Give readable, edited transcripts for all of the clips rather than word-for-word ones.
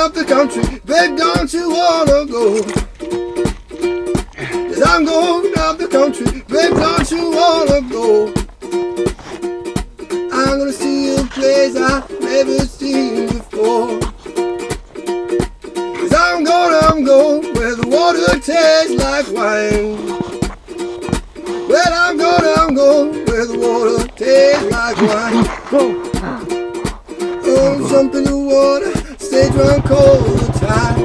up the country, babe, don't you wanna go? Yes, I'm going up the country, babe, don't you wanna go? I'm gonna see a place I've never seen before. Yes, I'm going where the water tastes like wine. Well, I'm going where the water tastes like wine. Oh, jump in the water, stay drunk all the time.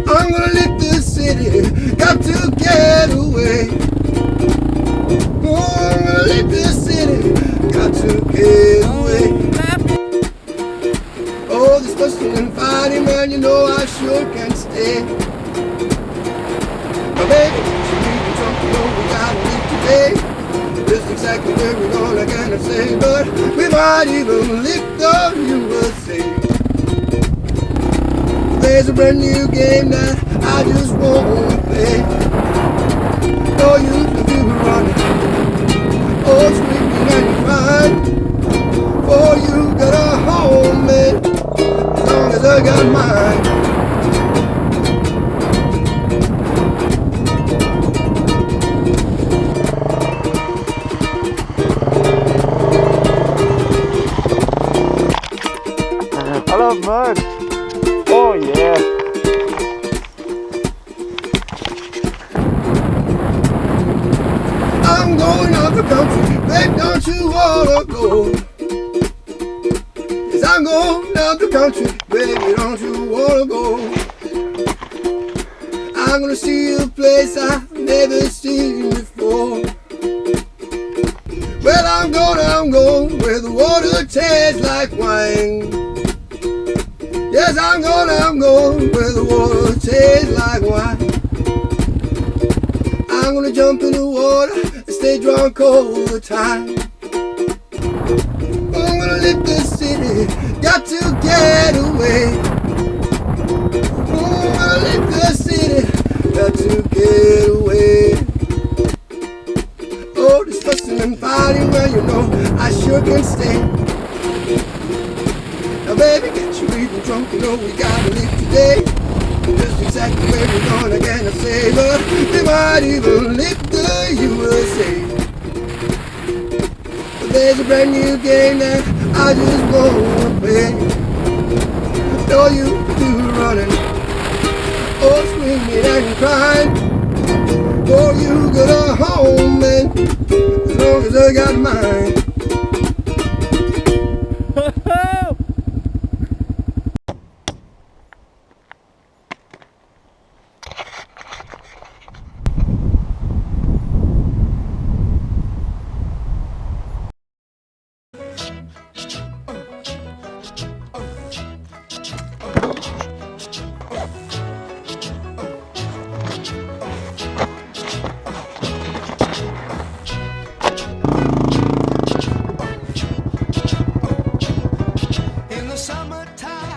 I'm gonna leave the city, got to get away. Oh, I'm gonna leave the city, got to get away. Oh, this fussing and fighting, man, you know I sure can't stay. Now, baby, she need to jump, you know we gotta leave today. Just exactly where we're going, I cannot say, but we might even leave the USA. There's a brand new game that I just wanna play. No use of you running, oh screaming and crying. For you got a home, man, as long as I got mine. I love mud. Oh yeah. I'm going out the country, babe, don't you wanna go? Yes, I'm going out the country, baby, don't you wanna go? I'm gonna see a place I've never seen before. Well, I'm going where the water tastes like wine. Yes, I'm going where the water tastes like wine. I'm gonna jump in the water and stay drunk all the time. I'm gonna leave the city, got to get away. I'm gonna leave the city, got to get away. Oh, this fussing and fighting, well, you know I sure can stay. Now, baby, get you even drunk, you know we gotta leave today. Just exactly where we're going, I cannot say, but we might even leave the USA. But there's a brand new game that I just wanna play. No you do running, oh screaming and crying. For you got a home, man, as long as I got mine. In the summertime